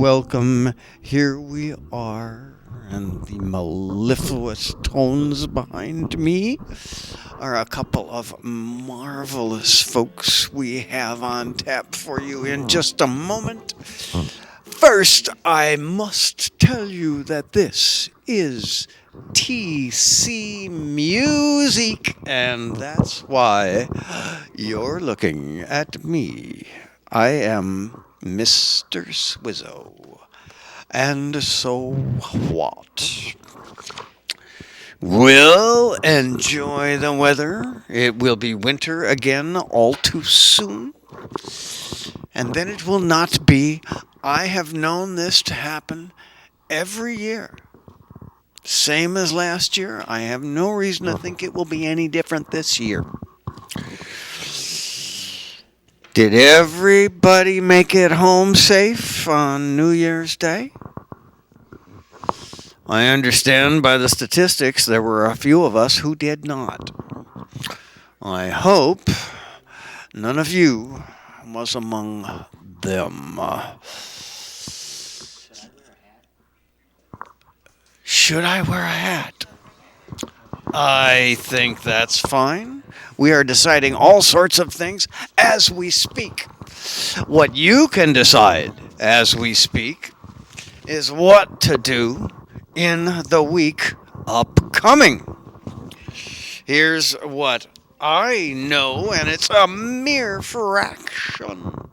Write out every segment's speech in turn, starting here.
Welcome. Here we are, and the mellifluous tones behind me are a couple of marvelous folks we have on tap for you in just a moment. First, I must tell you that this is TC Muzique, and that's why you're looking at me. I am Mr. Swizzo. And so what? We'll enjoy the weather. It will be winter again all too soon. And then it will not be. I have known this to happen every year. Same as last year. I have no reason to think it will be any different this year. Did everybody make it home safe on New Year's Day? I understand by the statistics there were a few of us who did not. I hope none of you was among them. Should I wear a hat? I think that's fine. We are deciding all sorts of things as we speak. What you can decide as we speak is what to do in the week upcoming. Here's what I know, and it's a mere fraction.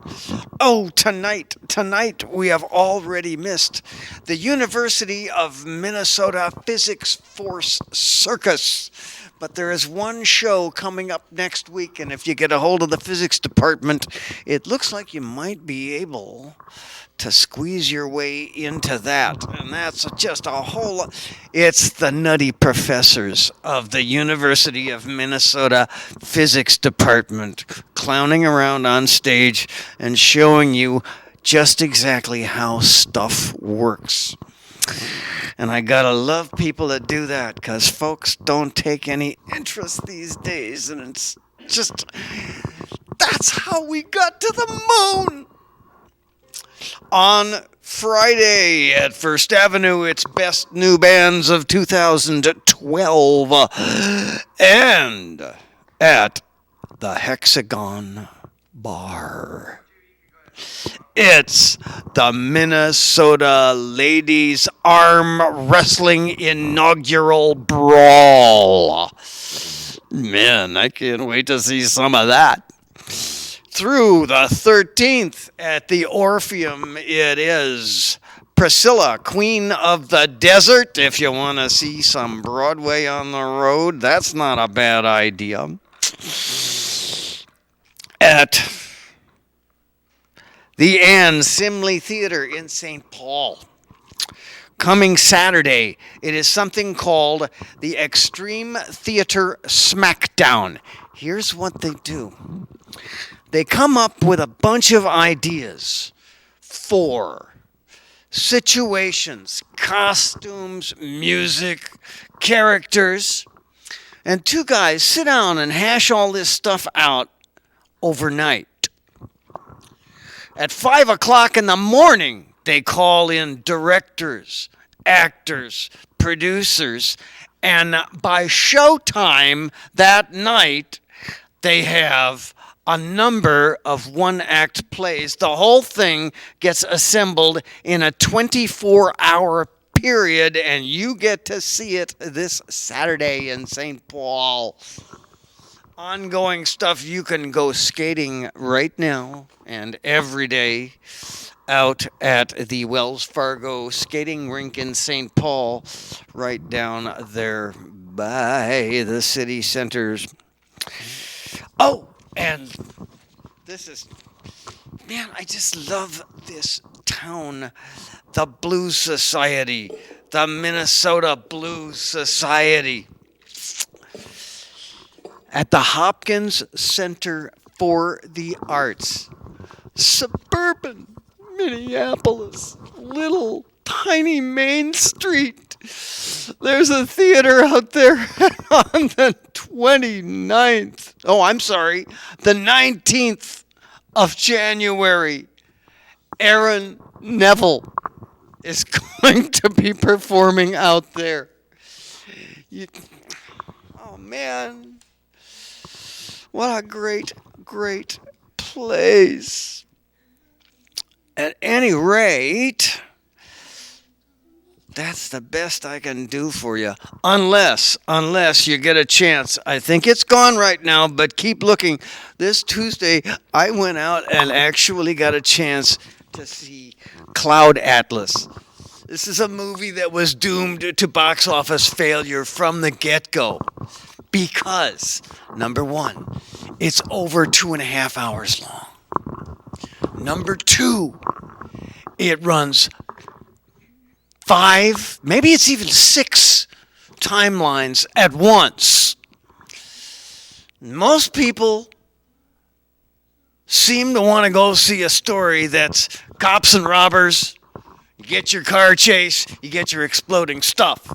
Oh, tonight we have already missed the University of Minnesota Physics Force Circus. But there is one show coming up next week, and if you get a hold of the physics department, it looks like you might be able to squeeze your way into that. And that's just a whole lot. It's the nutty professors of the University of Minnesota Physics Department clowning around on stage and showing you just exactly how stuff works. And I gotta love people that do that, because folks don't take any interest these days, and it's just, that's how we got to the moon. On Friday at First Avenue, it's Best New Bands of 2012, and at the Hexagon Bar. It's the Minnesota Ladies Arm Wrestling Inaugural Brawl. Man, I can't wait to see some of that. Through the 13th at the Orpheum, it is Priscilla, Queen of the Desert. If you want to see some Broadway on the road, that's not a bad idea. At the Anne Simley Theater in St. Paul. Coming Saturday, it is something called the Extreme Theater Smackdown. Here's what they do. They come up with a bunch of ideas for situations, costumes, music, characters, and two guys sit down and hash all this stuff out overnight. At 5 o'clock in the morning, they call in directors, actors, producers, and by showtime that night, they have a number of one-act plays. The whole thing gets assembled in a 24-hour period, and you get to see it this Saturday in St. Paul. Ongoing stuff, you can go skating right now and every day out at the Wells Fargo skating rink in St. Paul, right down there by the city centers. Oh, and this is, man, I just love this town. The Blues Society, the Minnesota Blues Society. At the Hopkins Center for the Arts, suburban Minneapolis, little tiny Main Street. There's a theater out there on the 29th. Oh, I'm sorry, the 19th of January. Aaron Neville is going to be performing out there. Oh, man. What a great, great place. At any rate, that's the best I can do for you. Unless you get a chance. I think it's gone right now, but keep looking. This Tuesday, I went out and actually got a chance to see Cloud Atlas. This is a movie that was doomed to box office failure from the get-go. Because, number one, it's over 2.5 hours long. Number two, it runs 5, maybe it's even 6 timelines at once. Most people seem to want to go see a story that's cops and robbers, you get your car chase, you get your exploding stuff.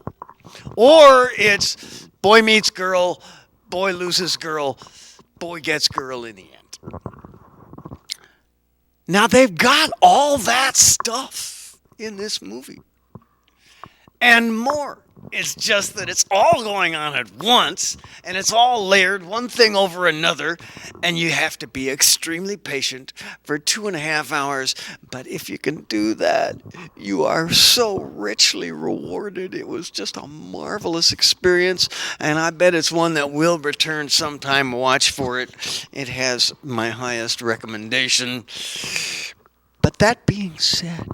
Or it's boy meets girl, boy loses girl, boy gets girl in the end. Now they've got all that stuff in this movie. And more. It's just that it's all going on at once, and it's all layered, one thing over another, and you have to be extremely patient for 2.5 hours. But if you can do that, you are so richly rewarded. It was just a marvelous experience, and I bet it's one that will return sometime. Watch for it. It has my highest recommendation. But that being said,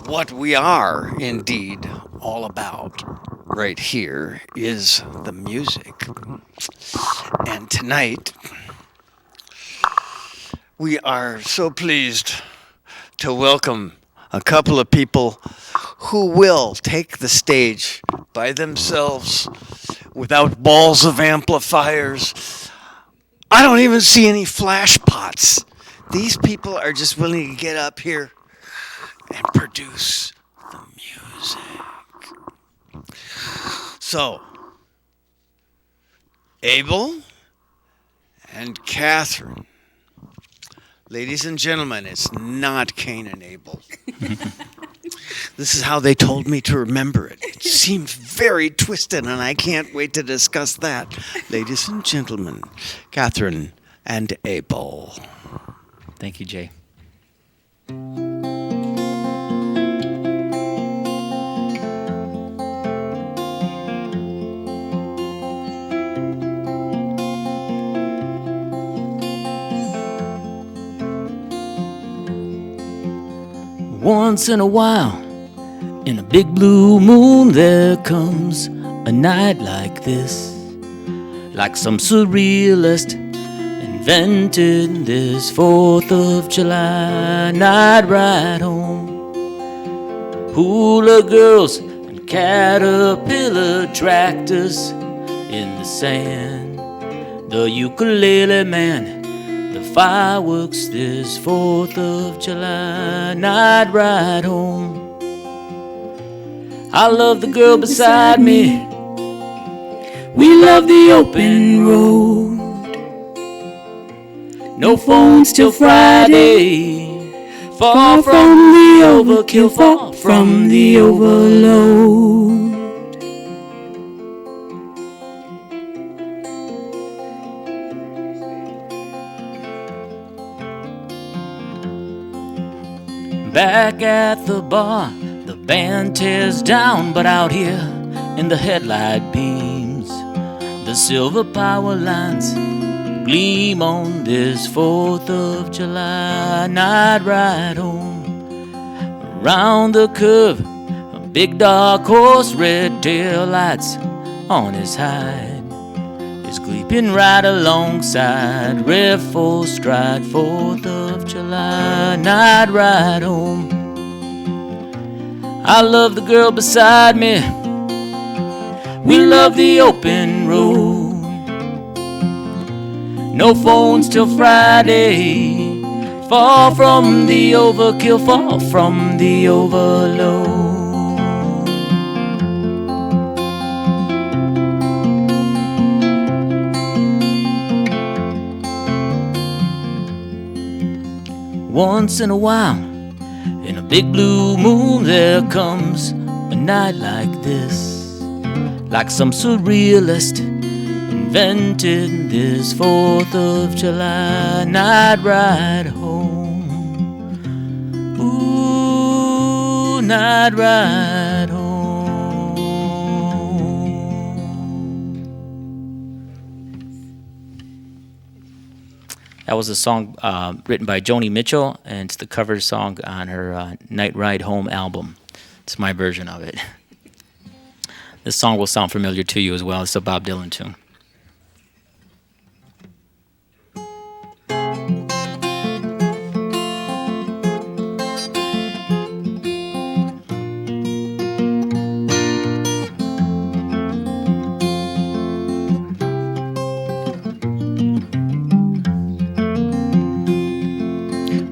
what we are indeed all about right here is the music. And tonight, we are so pleased to welcome a couple of people who will take the stage by themselves without walls of amplifiers. I don't even see any flash pots. These people are just willing to get up here and produce the music. So, Abel and Catherine. Ladies and gentlemen, it's not Cain and Abel. This is how they told me to remember it. It seems very twisted, and I can't wait to discuss that. Ladies and gentlemen, Catherine and Abel. Thank you, Jay. Once in a while, in a big blue moon, there comes a night like this, like some surrealist invented this 4th of July night ride home. Hula girls and caterpillar tractors in the sand, the ukulele man, the fireworks this 4th of July night ride home. I love the girl beside me, we love the open road. No phones till Friday, far from the overkill, far from the overload. Back at the bar, the band tears down, but out here in the headlight beams, the silver power lines gleam on this 4th of July night ride home. Around the curve, a big dark horse, red tail lights on his hide, is creeping right alongside, red full stride, 4th of July night ride home. I love the girl beside me, we love the open road. No phones till Friday, far from the overkill, far from the overload. Once in a while, in a big blue moon, there comes a night like this, like some surrealist invented this 4th of July night ride home. Ooh, night ride home. That was a song written by Joni Mitchell, and it's the cover song on her Night Ride Home album. It's my version of it. This song will sound familiar to you as well. It's a Bob Dylan tune.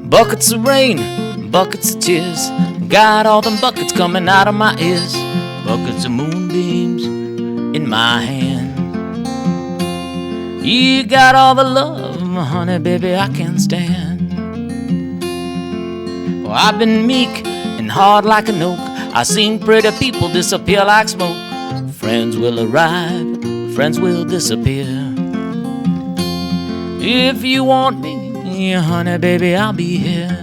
Buckets of rain, buckets of tears, got all them buckets coming out of my ears. Buckets of moonbeams in my hand. You got all the love, honey, baby, I can't stand. Well, I've been meek and hard like an oak. I've seen pretty people disappear like smoke. Friends will arrive, friends will disappear. If you want me, honey, baby, I'll be here.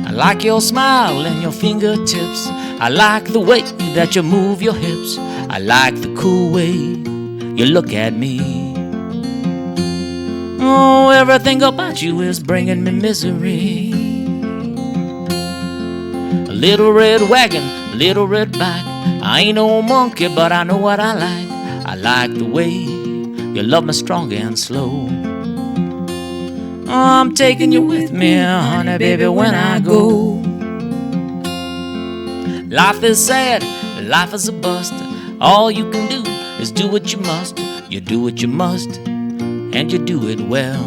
I like your smile and your fingertips. I like the way that you move your hips. I like the cool way you look at me. Oh, everything about you is bringing me misery. A little red wagon, a little red bike. I ain't no monkey, but I know what I like. I like the way you love me strong and slow. Oh, I'm taking you with me, honey, baby, when I go. Life is sad, life is a bust. All you can do is do what you must. You do what you must, and you do it well.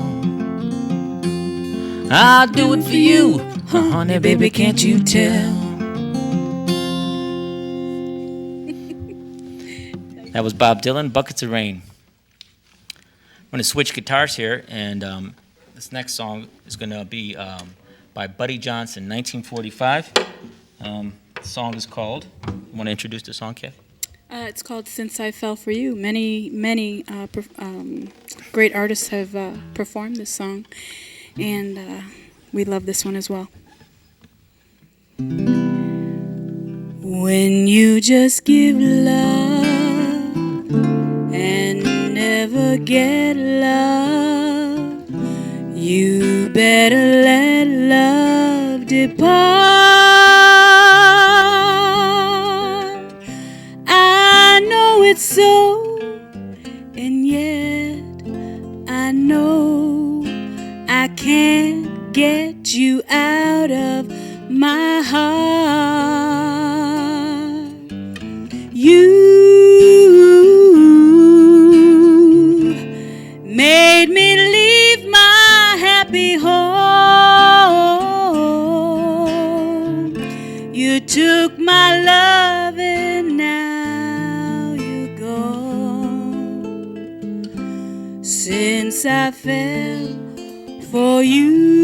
I'll do it for you, honey, baby, can't you tell? That was Bob Dylan, Buckets of Rain. I'm going to switch guitars here, and this next song is going to be by Buddy Johnson, 1945. The song is called, you want to introduce the song, Kathy? It's called Since I Fell For You. Many great artists have performed this song, and we love this one as well. When you just give love and never get love, you better let love depart. I know it's so, and yet I know I can't get you out of my heart. You made me leave my happy home. You took my love and now you're gone. Since I fell for you,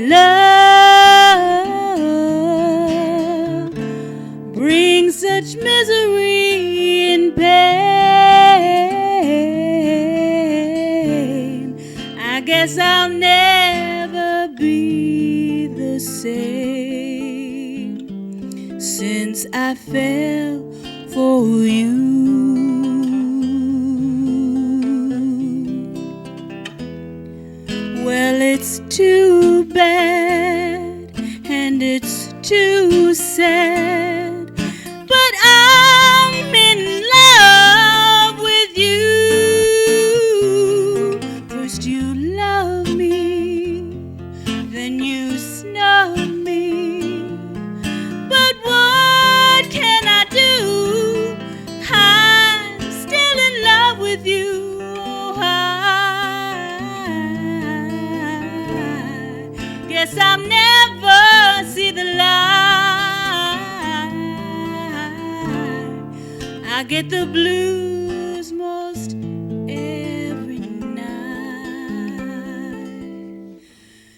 love Guess I'll never be the same since I fell for you. Well, it's too bad and it's too sad, but I'm in love with you. First you love me, then you snub me, but what can I do? I'm still in love with you. Oh, I guess I'll never see the light. I get the blues most every night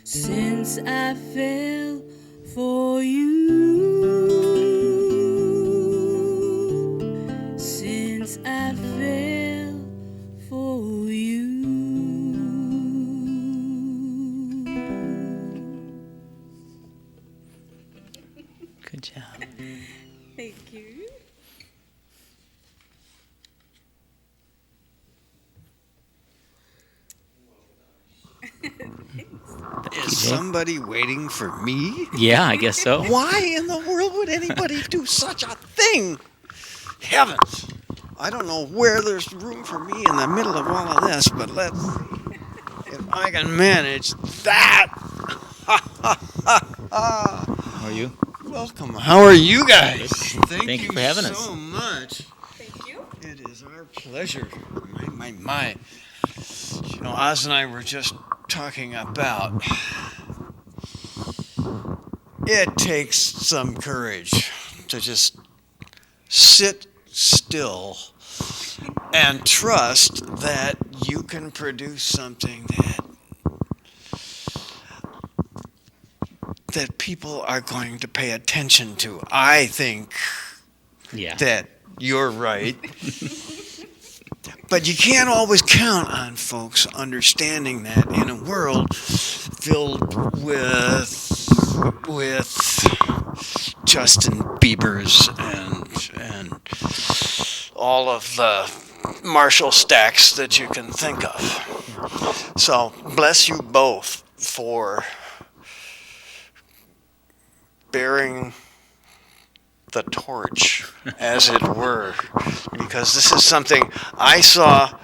since I fell for you. Since I fell for you. Good job. Thank you. Is somebody waiting for me? Yeah, I guess so. Why in the world would anybody do such a thing? Heavens. I don't know where there's room for me in the middle of all of this, but let's see if I can manage that. How are you? Welcome. How are you guys? Thank you for having us. so much. Thank you. It is our pleasure. My. You know, Oz and I were just talking about it takes some courage to just sit still and trust that you can produce something that people are going to pay attention to. I think Yeah. that you're right. But you can't always count on folks understanding that in a world filled with Justin Biebers and all of the Marshall stacks that you can think of. So bless you both for bearing the torch, as it were, because this is something I saw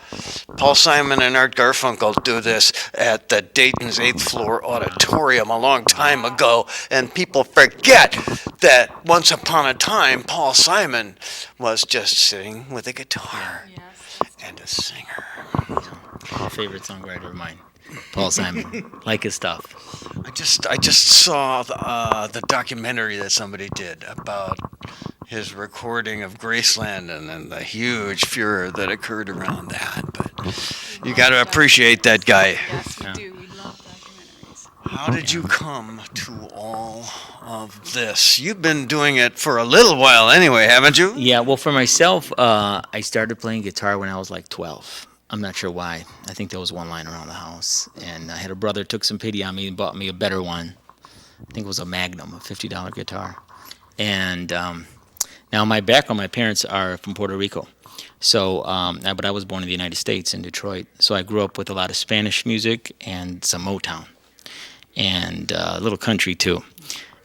Paul Simon and Art Garfunkel do this at the Dayton's 8th floor auditorium a long time ago, and people forget that once upon a time Paul Simon was just sitting with a guitar and a singer. Favorite songwriter of mine, Paul Simon. Like his stuff. I just saw the documentary that somebody did about his recording of Graceland and then the huge furor that occurred around that. But you got to appreciate that guy. Yes, we Yeah. do. We love documentaries. How did you come to all of this? You've been doing it for a little while anyway, haven't you? Yeah, well, for myself, I started playing guitar when I was like 12. I'm not sure why. I think there was one lying around the house. And I had a brother took some pity on me and bought me a better one. I think it was a Magnum, a $50 guitar. And now my background, my parents are from Puerto Rico. So, but I was born in the United States, in Detroit. So I grew up with a lot of Spanish music and some Motown. And a little country, too.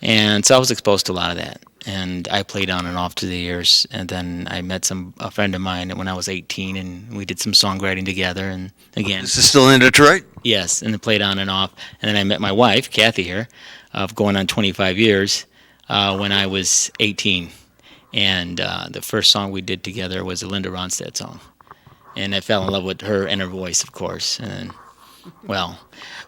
And so I was exposed to a lot of that. And I played on and off through the years. And then I met a friend of mine when I was 18, and we did some songwriting together. And again, This is still in Detroit? yes, and then played on and off. And then I met my wife, Cathy, here, of going on 25 years, when I was 18. And the first song we did together was a Linda Ronstadt song. And I fell in love with her and her voice, of course. And well,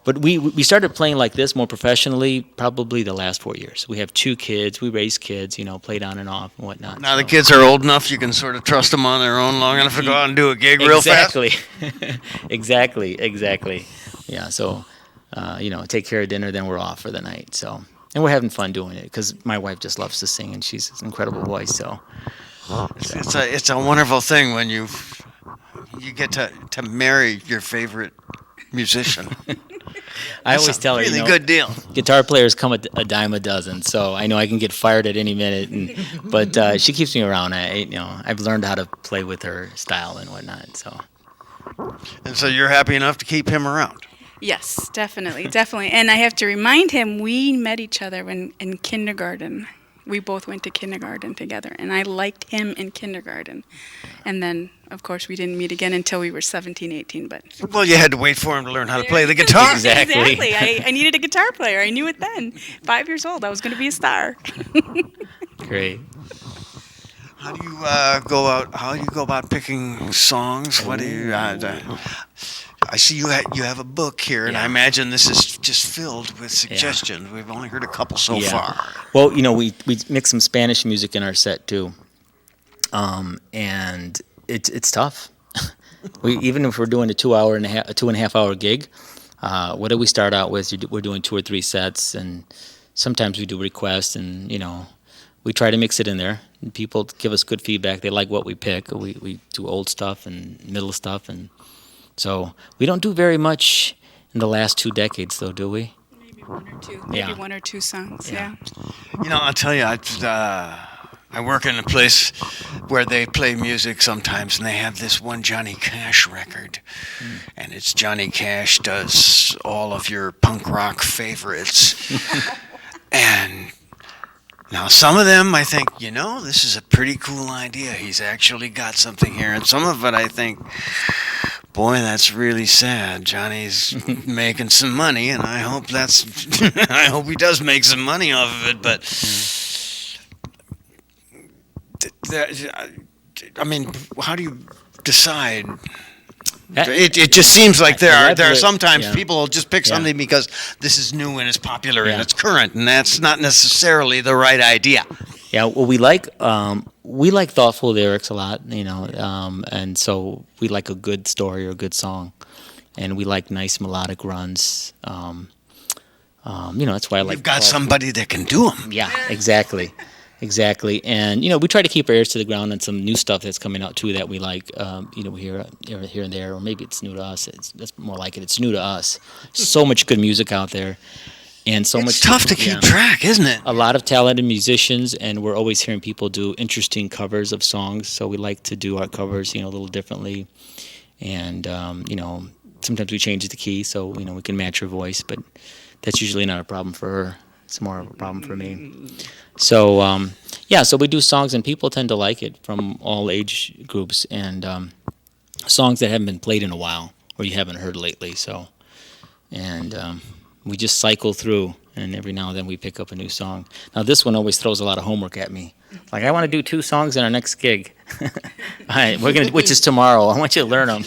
but we started playing like this more professionally probably the last 4 years. We have 2 kids. We raised kids, played on and off and whatnot. Now the kids are old enough, you can sort of trust them on their own long enough to go out and do a gig real fast? Exactly. Yeah, so, take care of dinner, then we're off for the night. So, and we're having fun doing it because my wife just loves to sing and she's an incredible voice. So, It's a wonderful thing when you get to marry your favorite musician. I always tell her, really you know, good deal. guitar players come a dime a dozen, so I know I can get fired at any minute. But she keeps me around. I've learned how to play with her style and whatnot. So And so you're happy enough to keep him around. Yes, definitely, definitely. And I have to remind him we met each other in kindergarten. We both went to kindergarten together, and I liked him in kindergarten. And then, of course, we didn't meet again until we were 17, 18. But Well, you had to wait for him to learn how to play the guitar. Exactly. Exactly. I needed a guitar player. I knew it then. 5 years old, I was going to be a star. great. How do you go out? How do you go about picking songs? What do you? I see you have a book here, and I Yeah. imagine this is just filled with suggestions. We've only heard a couple so far. Well, we mix some Spanish music in our set too, and it's tough. Even if we're doing a 2.5 hour gig, what do we start out with? We're doing 2 or 3 sets, and sometimes we do requests, and we try to mix it in there. And people give us good feedback. They like what we pick. We do old stuff and middle stuff, and so we don't do very much in the last 2 decades, though, do we? Maybe one or two. Yeah. Maybe 1 or 2 songs, yeah. I'll tell you, I work in a place where they play music sometimes, and they have this one Johnny Cash record, and it's Johnny Cash does all of your punk rock favorites, and now some of them I think, this is a pretty cool idea. He's actually got something here, and some of it I think, boy, that's really sad. Johnny's making some money, and I hope I hope he does make some money off of it, but. I mean, how do you decide? It just seems like there are sometimes people will just pick something because this is new and it's popular and it's current, and that's not necessarily the right idea. Yeah, well, we like thoughtful lyrics a lot, and so we like a good story or a good song, and we like nice melodic runs. That's why I like. You've got somebody that can do them. Yeah, exactly. And we try to keep our ears to the ground on some new stuff that's coming out too that we like. We hear and there, or maybe it's new to us. That's more like it. It's new to us. So much good music out there, and so much. It's tough to keep track, isn't it? A lot of talented musicians, and we're always hearing people do interesting covers of songs. So we like to do our covers, a little differently, and sometimes we change the key so we can match her voice, but that's usually not a problem for her. It's more of a problem for me. So, so we do songs, and people tend to like it from all age groups, and songs that haven't been played in a while or you haven't heard lately. So, and we just cycle through, and every now and then we pick up a new song. Now, this one always throws a lot of homework at me. Like, I want to do 2 songs in our next gig. All right, which is tomorrow. I want you to learn them.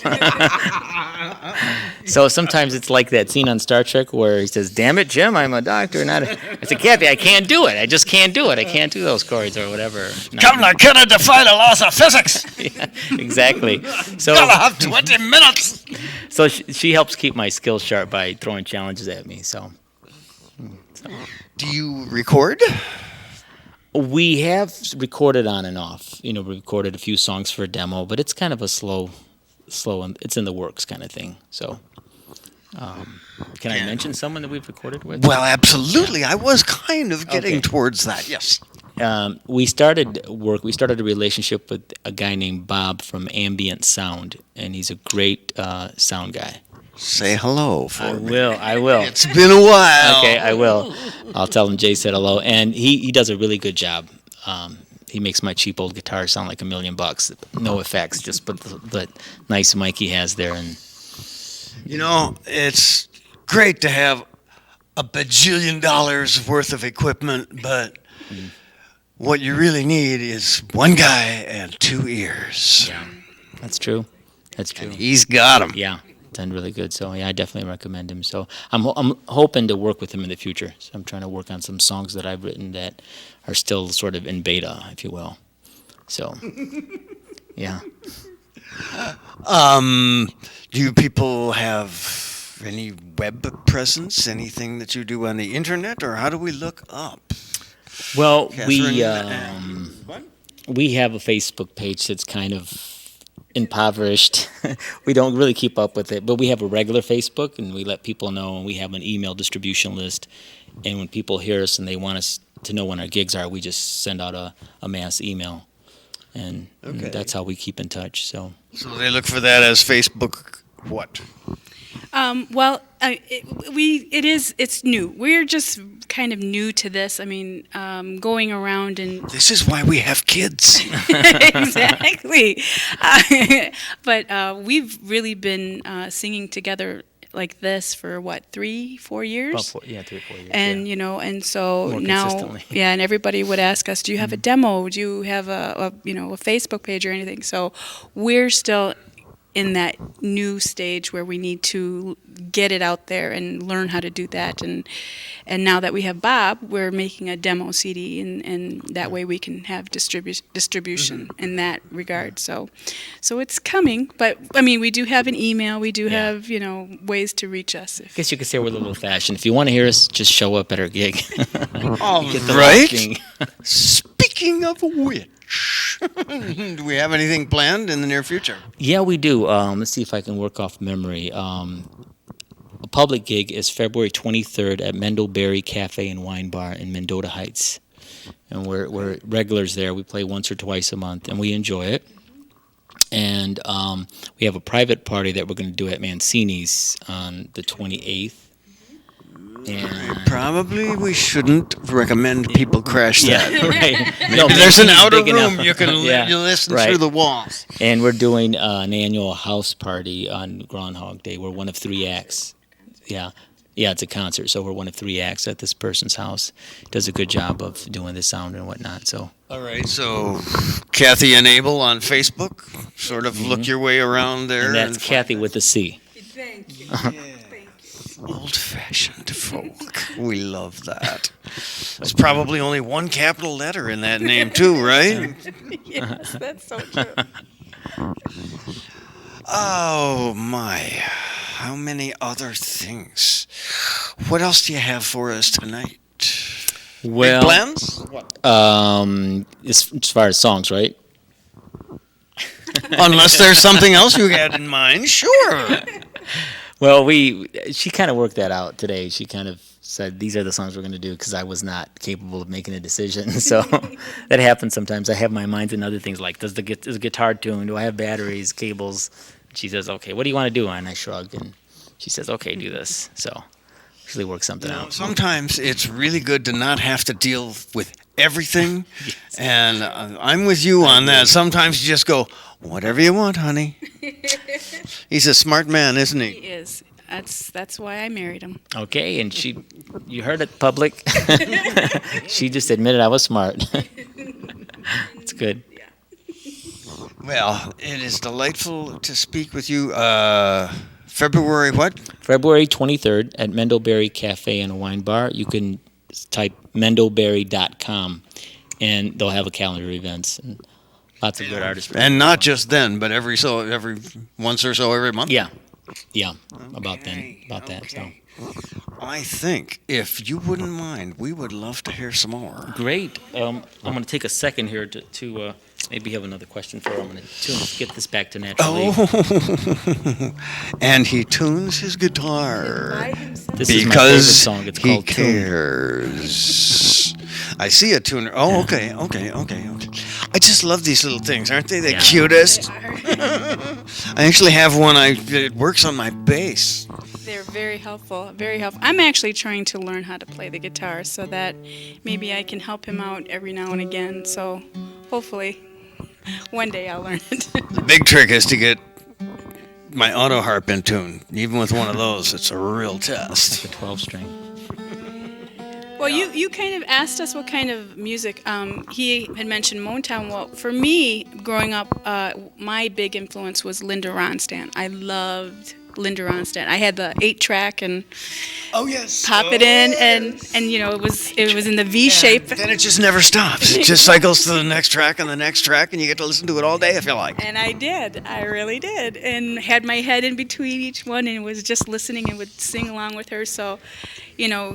So sometimes it's like that scene on Star Trek where he says, "Damn it, Jim, I'm a doctor, not a..." I said, "Kathy, I can't do it. I just can't do it. I can't do those chords or whatever." I cannot defy the laws of physics. Yeah, exactly. So Gotta have 20 minutes. So she helps keep my skills sharp by throwing challenges at me. So. Do you record? We have recorded on and off. We recorded a few songs for a demo, but it's kind of a slow, it's in the works kind of thing. So, can I mention someone that we've recorded with? Well, absolutely. I was kind of getting towards that. Yes. We started a relationship with a guy named Bob from Ambient Sound, and he's a great sound guy. Say hello for me. I will. It's been a while. Okay, I will. I'll tell him Jay said hello, and he does a really good job. He makes my cheap old guitar sound like $1 million. No effects, just but the nice mic he has there, and it's great to have a bajillion dollars worth of equipment, but what you really need is one guy and 2 ears. Yeah, that's true. That's true. And he's got them. Yeah. Done really good, so I definitely recommend him. So I'm hoping to work with him in the future. So I'm trying to work on some songs that I've written that are still sort of in beta, if you will. So, yeah. Do you people have any web presence? Anything that you do on the internet, or how do we look up? Well, Catherine, we have a Facebook page that's kind of impoverished. We don't really keep up with it, but we have a regular Facebook, and we let people know, and we have an email distribution list. And when people hear us and they want us to know when our gigs are, we just send out a mass email, and that's how we keep in touch. So they look for that as Facebook. What? Well, it's new. We're just kind of new to this. I mean, going around and This is why we have kids. exactly. But we've really been singing together like this for what, 3-4 years? about 3 or 4 years. And and so More now, consistently. and everybody would ask us, "Do you have a demo? Do you have a Facebook page or anything?" So we're still in that new stage where we need to get it out there and learn how to do that. And now that we have Bob, we're making a demo CD, and that way we can have distribution in that regard. So it's coming. But I mean, we do have an email. We do have ways to reach us. I guess you could say we're a little old-fashioned. If you want to hear us, just show up at our gig. All Get the right. lodging. Speaking of which, do we have anything planned in the near future? Yeah, we do. Let's see if I can work off memory. A public gig is February 23rd at Mendleberry Cafe and Wine Bar in Mendota Heights. And we're regulars there. We play once or twice a month, and we enjoy it. And we have a private party that we're going to do at Mancini's on the 28th. And Probably we shouldn't recommend people crash that. right. Maybe there's an Mancini's outer big room enough. you can Yeah, you listen right. through the walls. And we're doing an annual house party on Groundhog Day. We're one of 3 acts. Yeah, it's a concert, so we're one of 3 acts at this person's house. Does a good job of doing the sound and whatnot. So All right, so Cathy and Abel on Facebook. Sort of look your way around there. and that's Cathy with a C. Thank you. Old-fashioned folk. We love that. There's probably only one capital letter in that name too, right? Yes, that's so true. Oh my. How many other things? What else do you have for us tonight? Well, Big plans? as far as songs, right? Unless there's something else you had in mind, sure. Well, she kind of worked that out today. She kind of said, these are the songs we're going to do, because I was not capable of making a decision. So that happens sometimes. I have my mind in other things, like, is the guitar tuned? Do I have batteries, cables? She says, okay, what do you want to do? And I shrug, and she says, okay, do this. So usually works something out. Sometimes it's really good to not have to deal with everything. Yes. And I'm with you on that. Sometimes you just go, whatever you want, honey. He's a smart man, isn't He he? is. That's why I married him. Okay, and you heard it, public. She just admitted I was smart. It's good. Well, it is delightful to speak with you. February what? February 23rd at Mendleberry Cafe and Wine Bar. You can type mendleberry.com, and they'll have a calendar of events and lots of good artists. And not just then, but every once or so every month? Yeah, about that. So I think, if you wouldn't mind, we would love to hear some more. great. I'm going to take a second here to maybe have another question for her. I'm going to get this back to naturally. Oh, and he tunes his guitar This is my favorite because song. It's he called Tune. cares. I see a tuner. Oh, okay. I just love these little things. Aren't they the Yeah. cutest? I actually have one. It works on my bass. They're very helpful, very helpful. I'm actually trying to learn how to play the guitar so that maybe I can help him out every now and again. So hopefully one day I'll learn it. The big trick is to get my auto harp in tune. Even with one of those, it's a real test. The 12-string. Well, you kind of asked us what kind of music. He had mentioned Motown. Well, for me, growing up, my big influence was Linda Ronstadt. I loved Linda Ronstadt. I had the 8-track and Oh yes. pop it in, and it was in the V shape. Then it just never stops. It just cycles to the next track and the next track, and you get to listen to it all day if you like. And I did. I really did. And had my head in between each one and was just listening and would sing along with her. So,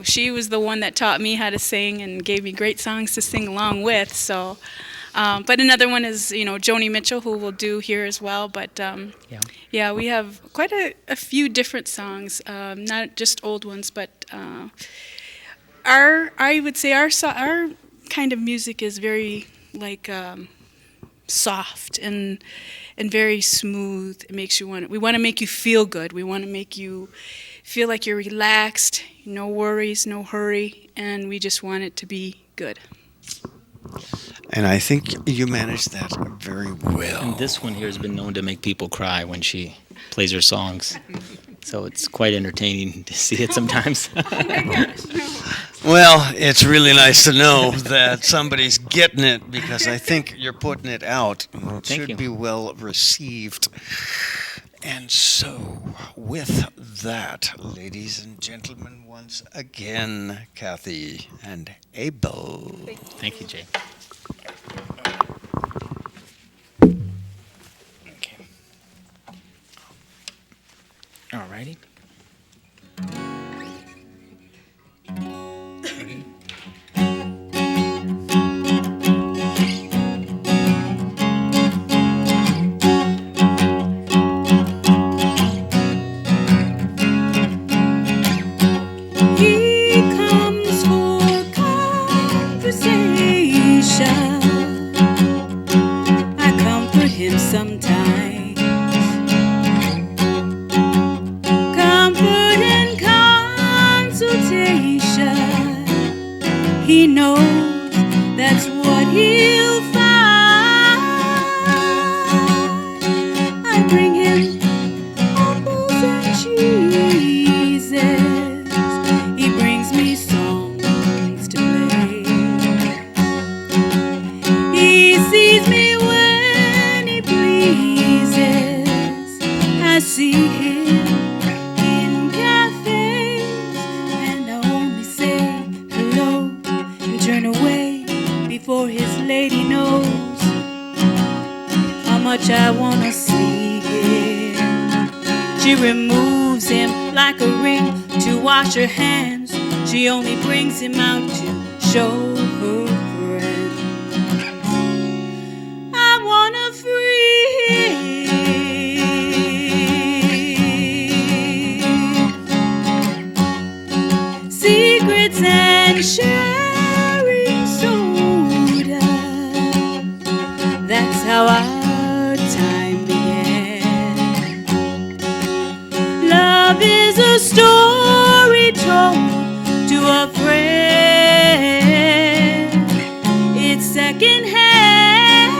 she was the one that taught me how to sing and gave me great songs to sing along with. So But another one is, Joni Mitchell, who we'll do here as well. But yeah, we have quite a few different songs, not just old ones, but I would say our kind of music is very like soft and very smooth. It makes you we want to make you feel good. We want to make you feel like you're relaxed, no worries, no hurry, and we just want it to be good. And I think you managed that very well. And this one here has been known to make people cry when she plays her songs. So it's quite entertaining to see it sometimes. Well, it's really nice to know that somebody's getting it, because I think you're putting it out. It Thank should you. be well received. And so, with that, ladies and gentlemen, once again, Cathy and Abel. Thank you, Jay. Okay. All righty. He comes for conversation. I comfort him sometimes. Comfort and consultation. He knows that's what he'll find. I bring him apples and cheeses. He brings me songs to play. He sees me when he pleases. I see him in cafes, and I only say hello and turn away before his lady knows how much I wanna see him. She removes him like a ring to wash her hands. She only brings him out to show her friends. I wanna free secrets and sharing soda. That's how our time began. Love is a story told to a friend. It's secondhand,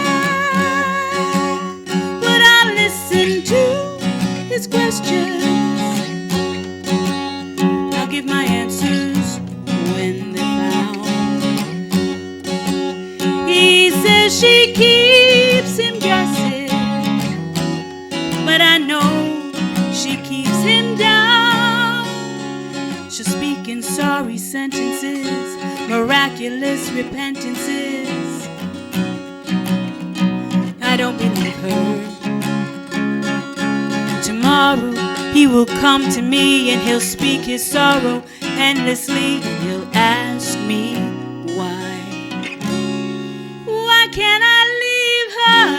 but I listen to his questions. I'll give my answers when they're found. He says she keeps him guessing, but I know she keeps him down. She'll speak in sorry sentences, miraculous repentances. I don't believe her. Tomorrow he will come to me and he'll speak his sorrow endlessly, and he'll ask me why. Why can't I leave her?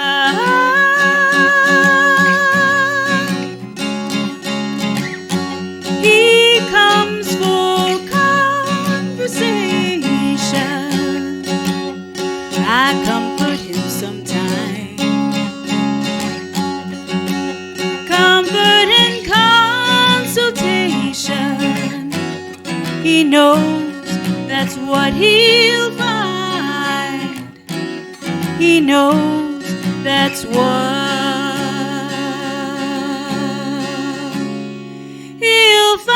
He comes for conversation. I comfort him sometimes. Comfort and consultation. He knows that's what he'll find. He knows that's what he'll find.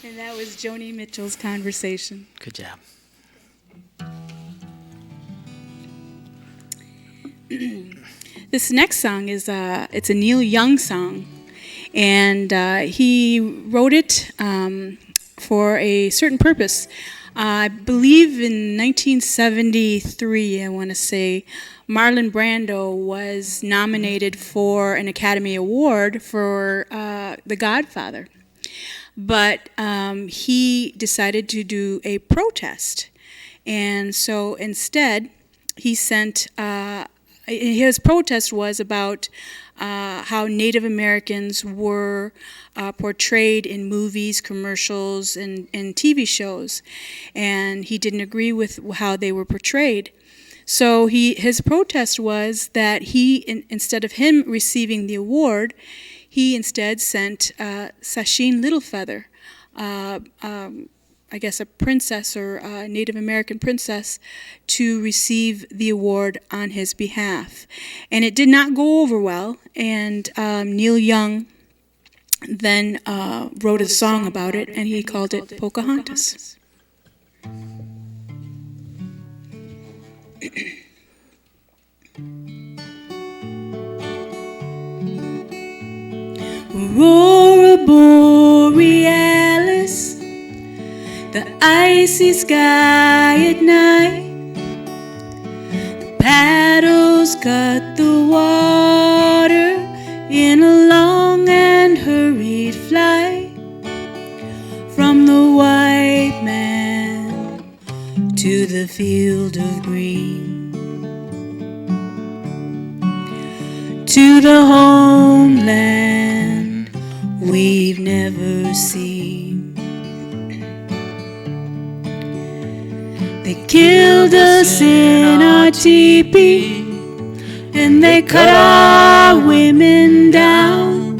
And that was Joni Mitchell's Conversation. Good job. This next song is it's a Neil Young song, and he wrote it for a certain purpose. I believe in 1973, I want to say, Marlon Brando was nominated for an Academy Award for The Godfather. But he decided to do a protest. And so instead, he sent, his protest was about how Native Americans were portrayed in movies, commercials, and TV shows. And he didn't agree with how they were portrayed. So his protest was that instead of him receiving the award, he instead sent Sacheen Littlefeather, I guess a princess or a Native American princess, to receive the award on his behalf. And it did not go over well, and Neil Young then wrote a song about it, and he called it Pocohontas. Aurora Borealis, the icy sky at night. The paddles cut the water in a long and hurried flight from the white man to the field of green, to the homeland we've never seen. They killed us in our teepee, and they cut our women down.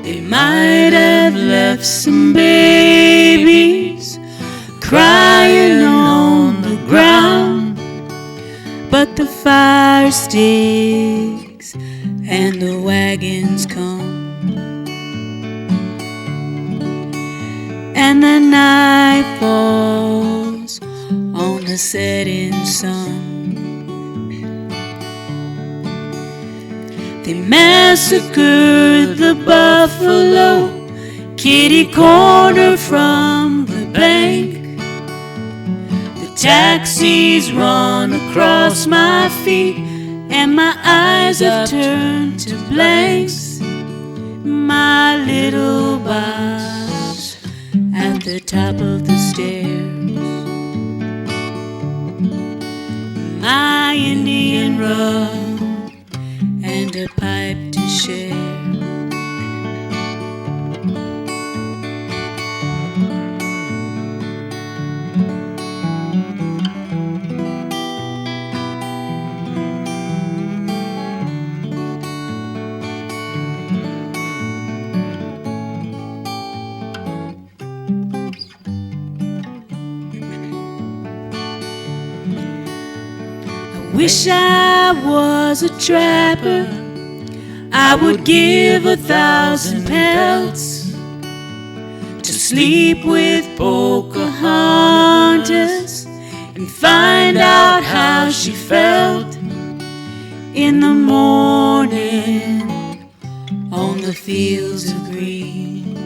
They might have left some babies crying on the ground, but the fire sticks and the wagons come, and the night falls on the setting sun. They massacred the buffalo, kitty corner from the bank. The taxis run across my feet, and my eyes have turned to blanks. My little box at the top of the stairs, my Indian rum and a pipe to share. Wish I was a trapper, I would give 1,000 pelts to sleep with Pocahontas and find out how she felt in the morning on the fields of green,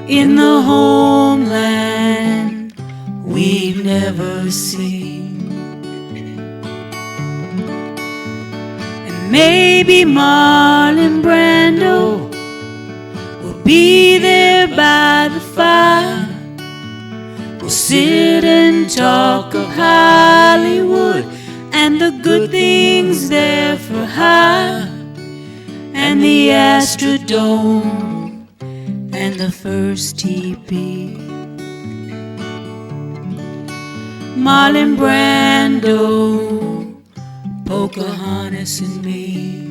in the homeland we've never seen. And maybe Marlon Brando will be there by the fire. We'll sit and talk of Hollywood and the good things there for hire, and the Astrodome and the first teepee. Marlon Brando, Pocahontas and me.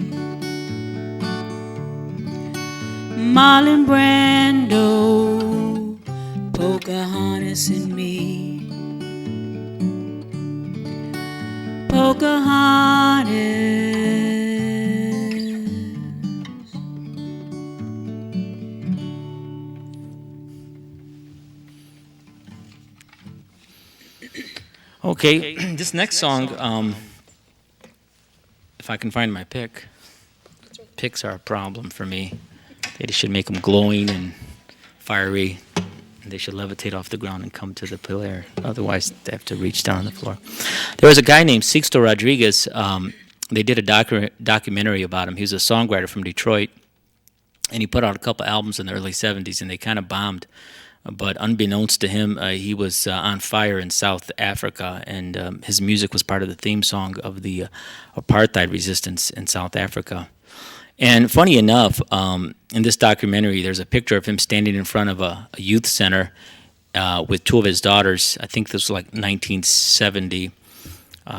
Marlon Brando, Pocahontas and me. Pocahontas. Okay, this next song, if I can find my pick. Picks are a problem for me. They should make them glowing and fiery. They should levitate off the ground and come to the pillar. Otherwise, they have to reach down on the floor. There was a guy named Sixto Rodriguez. They did a documentary about him. He was a songwriter from Detroit, and he put out a couple albums in the early 70s, and they kind of bombed. But unbeknownst to him, he was on fire in South Africa, and his music was part of the theme song of the apartheid resistance in South Africa. And funny enough, in this documentary, there's a picture of him standing in front of a youth center with two of his daughters. I think this was like 1970,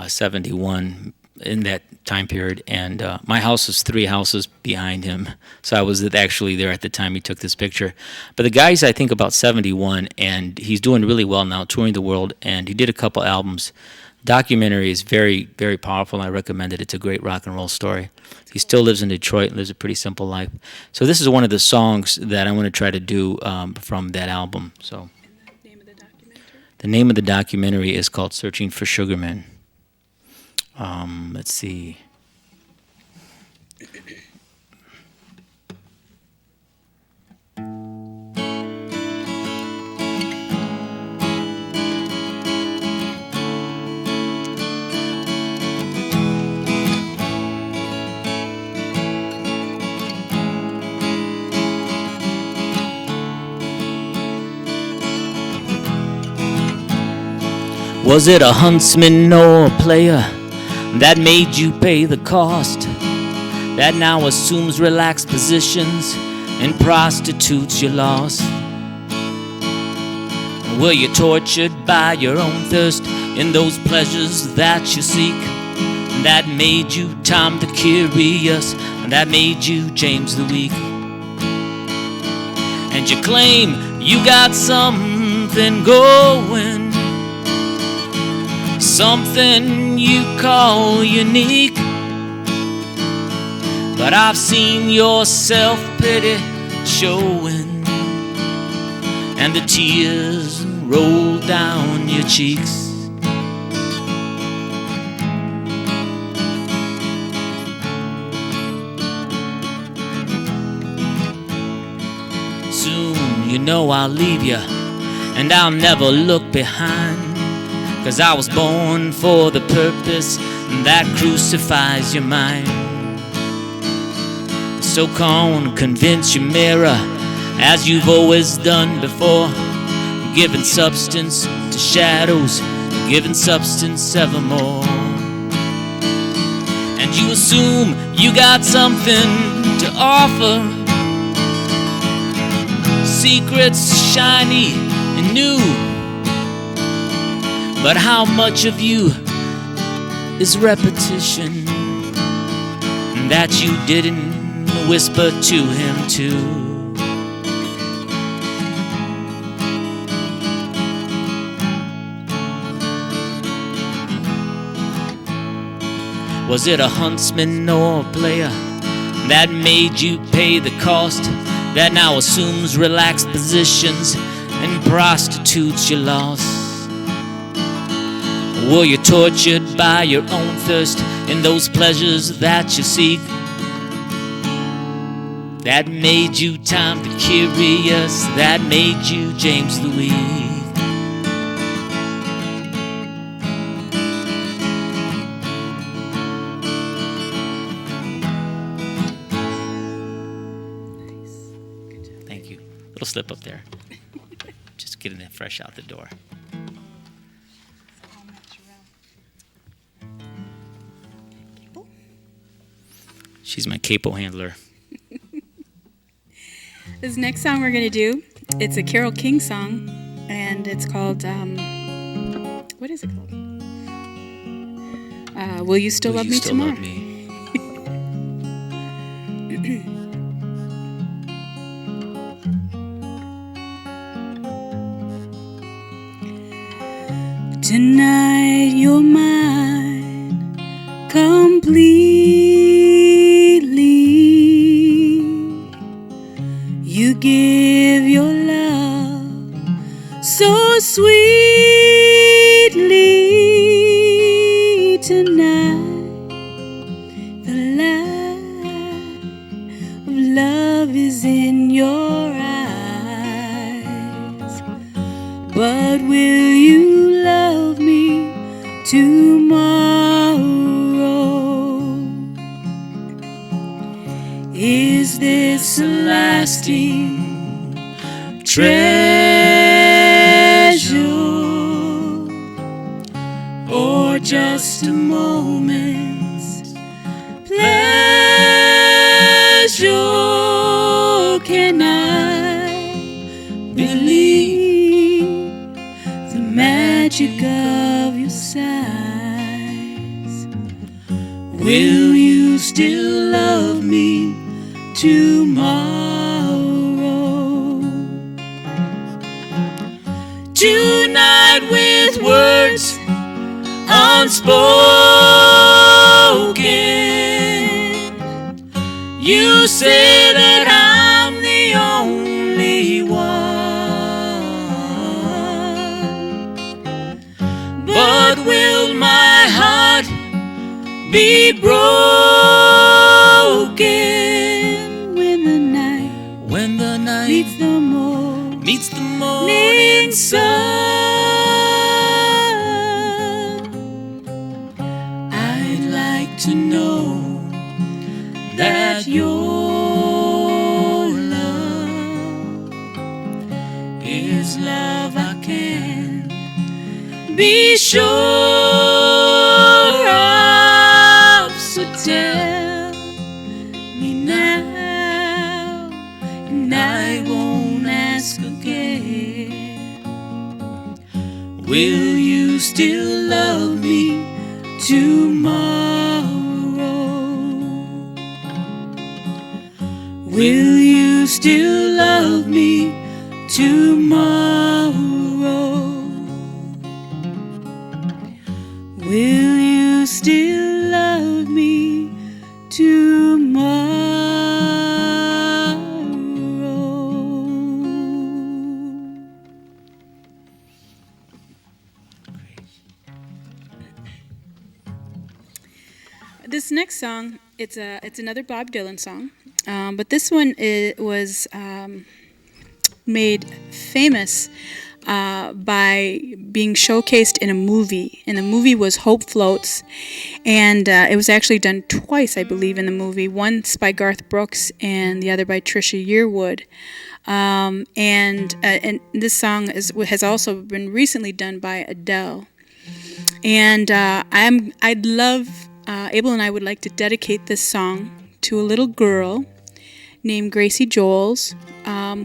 71, in that time period. And my house was 3 houses behind him, so I was actually there at the time he took this picture. But the guy's, I think, about 71, and he's doing really well now, touring the world, and he did a couple albums. Documentary is very, very powerful, and I recommend it. It's a great rock and roll story. He still lives in Detroit and lives a pretty simple life. So this is one of the songs that I want to try to do from that album. So The name of the documentary? the name of the documentary is called Searching for Sugarman. Let's see. Was it a huntsman or a player that made you pay the cost, that now assumes relaxed positions and prostitutes you lost? Were you tortured by your own thirst in those pleasures that you seek, that made you Tom the Curious, and that made you James the Weak? And you claim you got something going, something you call unique, but I've seen your self-pity showing, and the tears roll down your cheeks. Soon you know I'll leave you, and I'll never look behind, 'cause I was born for the purpose that crucifies your mind. So come and convince your mirror, as you've always done before, giving substance to shadows, giving substance evermore. And you assume you got something to offer, secrets shiny and new, but how much of you is repetition that you didn't whisper to him too? Was it a huntsman or a player that made you pay the cost, that now assumes relaxed positions and prostitutes you lost? Were you tortured by your own thirst in those pleasures that you seek, that made you Tom the Curious, that made you James the Weak? Thank you. Little slip up there. Just getting it fresh out the door. She's my capo handler. This next song we're going to do, it's a Carole King song, and it's called, what is it called? Will You Still Love Me Tomorrow? Love me? Tonight you're mine completely. You give your love so sweetly. Tonight the light of love is in But will you love me tomorrow? Is this a lasting treasure or just a moment's pleasure? Can I believe the magic of your sighs? Will you still love me tomorrow? Tonight with words unspoken, you say that I'm the only one. But will my heart be broken when the night meets the morning sun? I'd like to know that your love is love I can be sure of. So tell me now, and I won't ask again. Will you still love me tomorrow? Will you still love me tomorrow? Will you still love me tomorrow? This next song, it's another Bob Dylan song, but this one was made famous by being showcased in a movie, and the movie was Hope Floats, and it was actually done twice, I believe, in the movie, once by Garth Brooks and the other by Trisha Yearwood. And this song has also been recently done by Adele. And I'd love, Abel and I would like to dedicate this song to a little girl named Gracie Joels,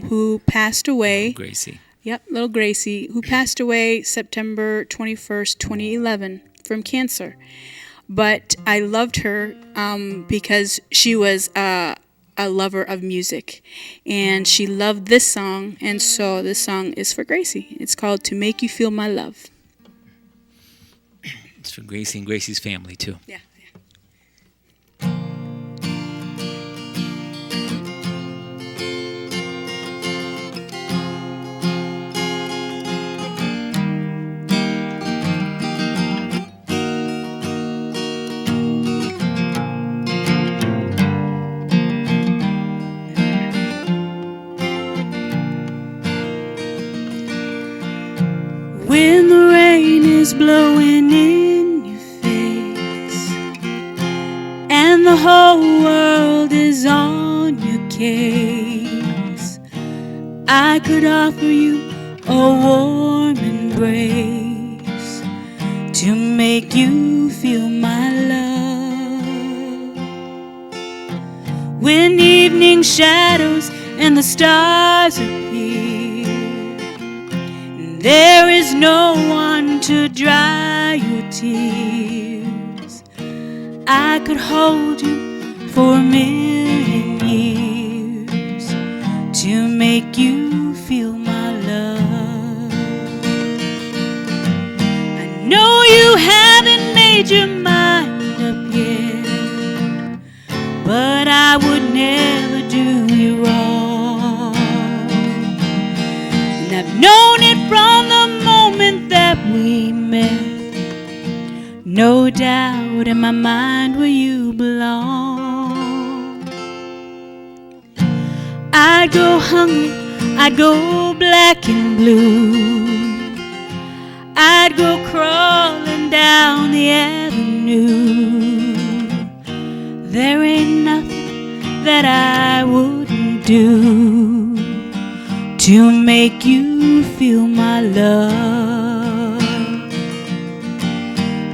who passed away. Gracie. Yep, little Gracie, who passed away September 21st, 2011 from cancer. But I loved her because she was a lover of music, and she loved this song, and so this song is for Gracie. It's called To Make You Feel My Love. It's for Gracie and Gracie's family, too. Yeah. When the rain is blowing in your face and the whole world is on your case, I could offer you a warm embrace to make you feel my love. When evening shadows and the stars appear, there is no one to dry your tears, I could hold you for a million years to make you feel my love. I know you haven't made your mind up yet, but I would never do you wrong. And I've known it from the moment that we met. No doubt in my mind where you belong. I'd go hungry, I'd go black and blue, I'd go crawling down the avenue. There ain't nothing that I wouldn't do to make you feel my love.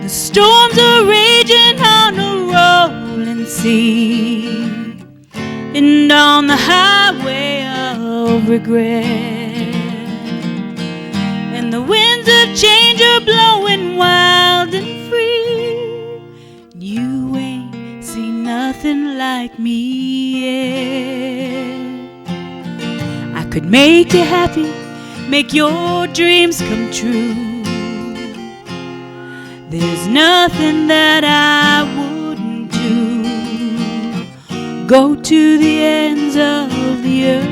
The storms are raging on a rolling sea, and on the highway of regret, and the winds of change are blowing wild and free. You ain't seen nothing like me yet. I could make you happy, make your dreams come true. There's nothing that I wouldn't do. Go to the ends of the earth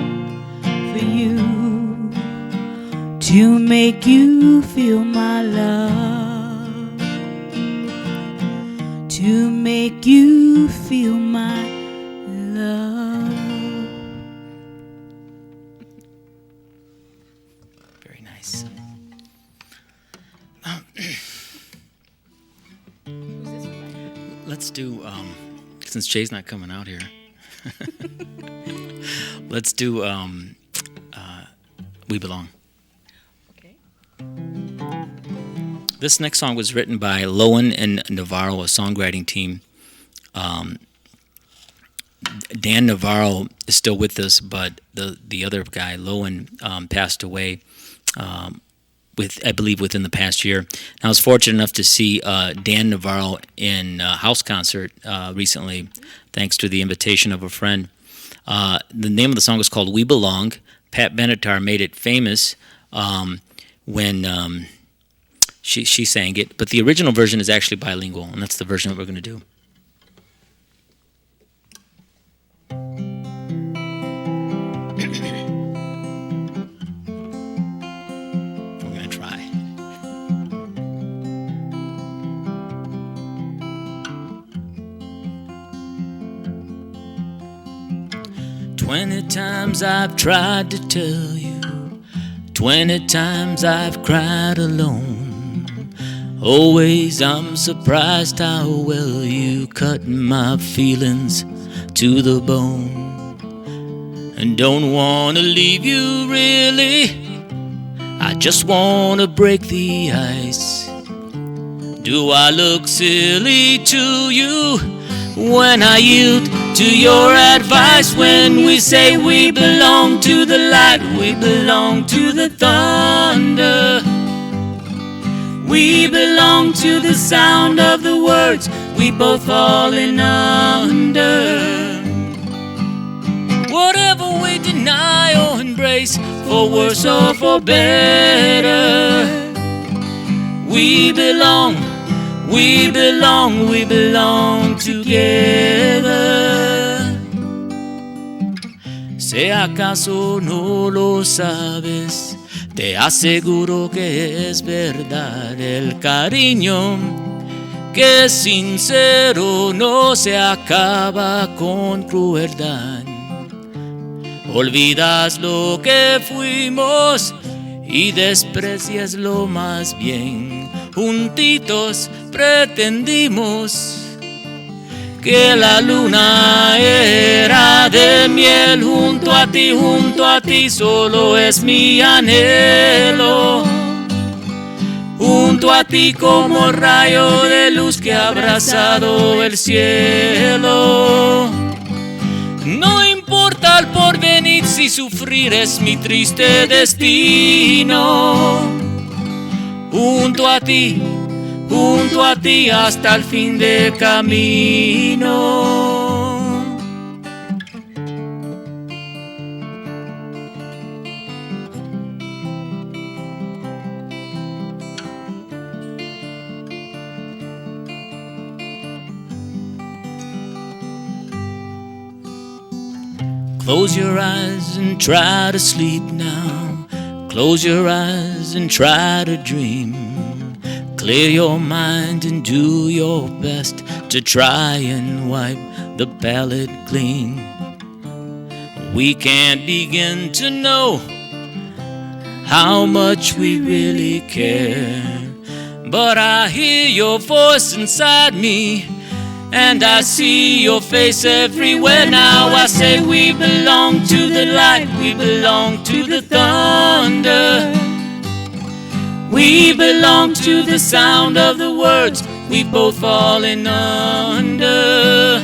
for you, to make you feel my love, to make you feel my love. Very nice. Let's do, since Jay's not coming out here, let's do We Belong. Okay. This next song was written by Lowen and Navarro, a songwriting team. Dan Navarro is still with us, but the other guy, Lowen, passed away, I believe within the past year. And I was fortunate enough to see Dan Navarro in a house concert recently, thanks to the invitation of a friend. The name of the song is called We Belong. Pat Benatar made it famous when she sang it, but the original version is actually bilingual, and that's the version that we're going to do. We're going to try. "20 times I've tried to tell you, 20 times I've cried alone. Always I'm surprised how well you cut my feelings to the bone. And don't wanna leave you really, I just wanna break the ice. Do I look silly to you when I yield to your advice? When we say we belong to the light, we belong to the thunder. We belong to the sound of the words we both fallen under. Whatever we deny or embrace, for worse or for better, we belong, we belong, we belong together. Si acaso no lo sabes, te aseguro que es verdad. El cariño que es sincero no se acaba con crueldad. Olvidas lo que fuimos y desprecias lo más bien. Juntitos pretendimos que la luna era de miel. Junto a ti solo es mi anhelo. Junto a ti como rayo de luz que ha abrazado el cielo. No importa el porvenir si sufrir es mi triste destino. Junto a ti hasta el fin del camino. Close your eyes and try to sleep now. Close your eyes and try to dream. Clear your mind and do your best to try and wipe the palate clean. We can't begin to know how much we really care. But I hear your voice inside me, and I see your face everywhere. Now I say we belong to the light, we belong to the thunder. We belong to the sound of the words we've both fallen under.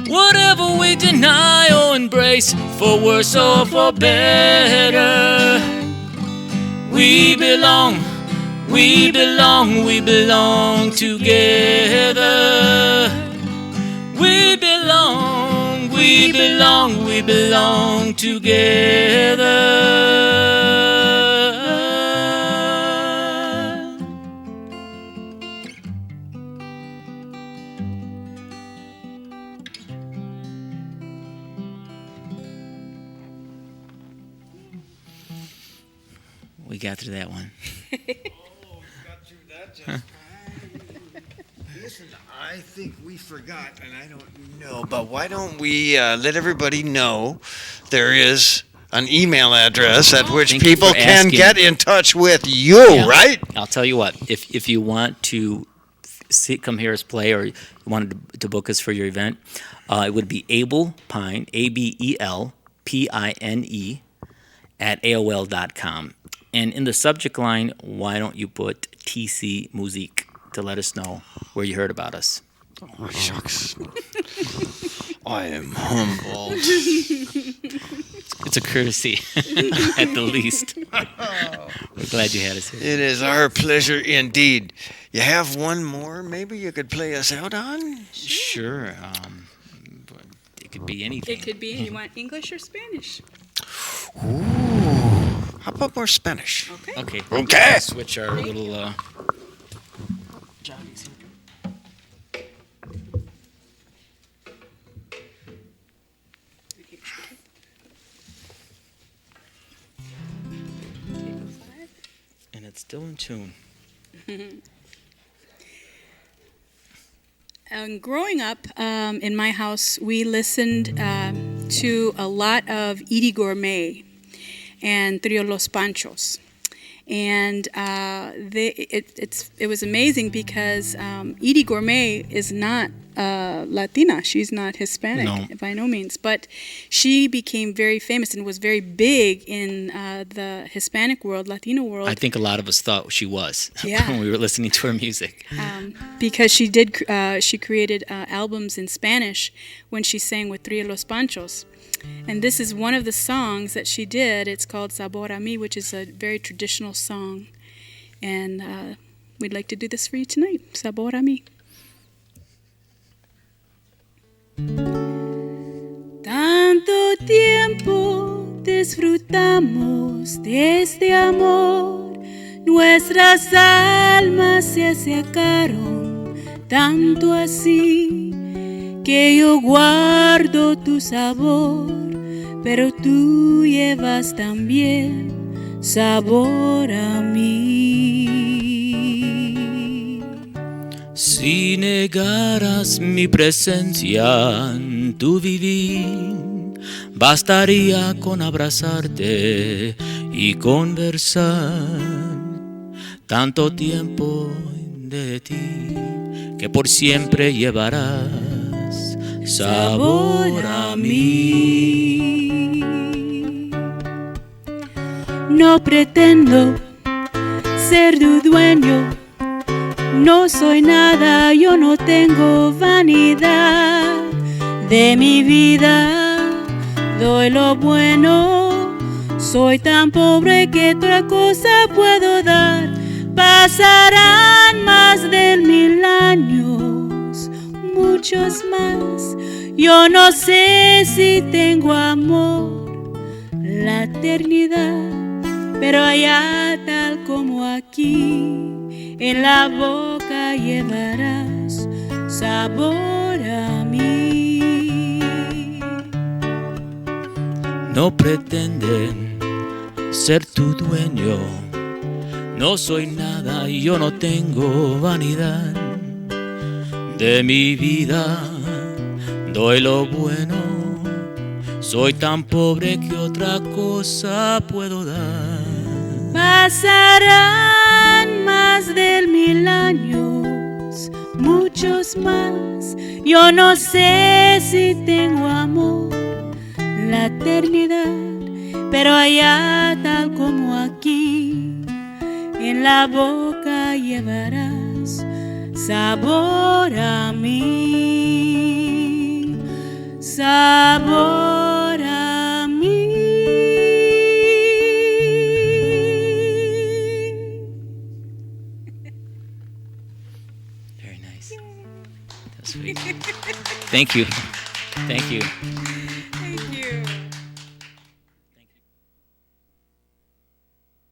Whatever we deny or embrace, for worse or for better, we belong, we belong, we belong together. We belong, we belong, we belong together. We got through that one. Listen, I think we forgot, and I don't know, but why don't we let everybody know there is an email address at which Thank you people for can asking. get in touch with you, Yeah. right? I'll tell you what, if you want to come hear us play, or you wanted to book us for your event, it would be Abel Pine, ABELPINE, at AOL.com. And in the subject line, why don't you put TC Muzique to let us know where you heard about us? Oh, shucks. I am humbled. It's a courtesy, at the least. We're glad you had us here. It is our pleasure indeed. You have one more maybe you could play us out on? Sure. It could be anything. It could be. You want English or Spanish? Ooh. How about more Spanish? Okay. Okay. Okay. Switch our little jockeys here. And it's still in tune. Growing up in my house, we listened to a lot of Edie Gourmet and Trio Los Panchos. And it was amazing because Edie Gourmet is not Latina. She's not Hispanic by no means. But she became very famous and was very big in the Hispanic world, Latino world. I think a lot of us thought she was Yeah. when we were listening to her music. Because she created albums in Spanish when she sang with Trio Los Panchos. And this is one of the songs that she did. It's called Sabor a Mi, which is a very traditional song. And we'd like to do this for you tonight. Sabor a Mi. Tanto tiempo disfrutamos de este amor, nuestras almas se acercaron tanto así que yo guardo tu sabor, pero tú llevas también sabor a mí. Si negaras mi presencia en tu vivir, bastaría con abrazarte y conversar. Tanto tiempo de ti que por siempre llevarás sabor a mí. No pretendo ser tu dueño, no soy nada, yo no tengo vanidad. De mi vida doy lo bueno, soy tan pobre que otra cosa puedo dar. Pasarán más de 1000 años, muchos más. Yo no sé si tengo amor, la eternidad, pero allá tal como aquí, en la boca llevarás sabor a mí. No pretenden ser tu dueño, no soy nada y yo no tengo vanidad. De mi vida doy lo bueno, Soy tan pobre que otra cosa puedo dar. Pasarán más de 1000 años, muchos más. Yo no sé si tengo amor, la eternidad, pero allá tal como aquí, en la boca llevarás sabor a mí, sabor a mí. Very nice. That's sweet. Thank you. Thank you.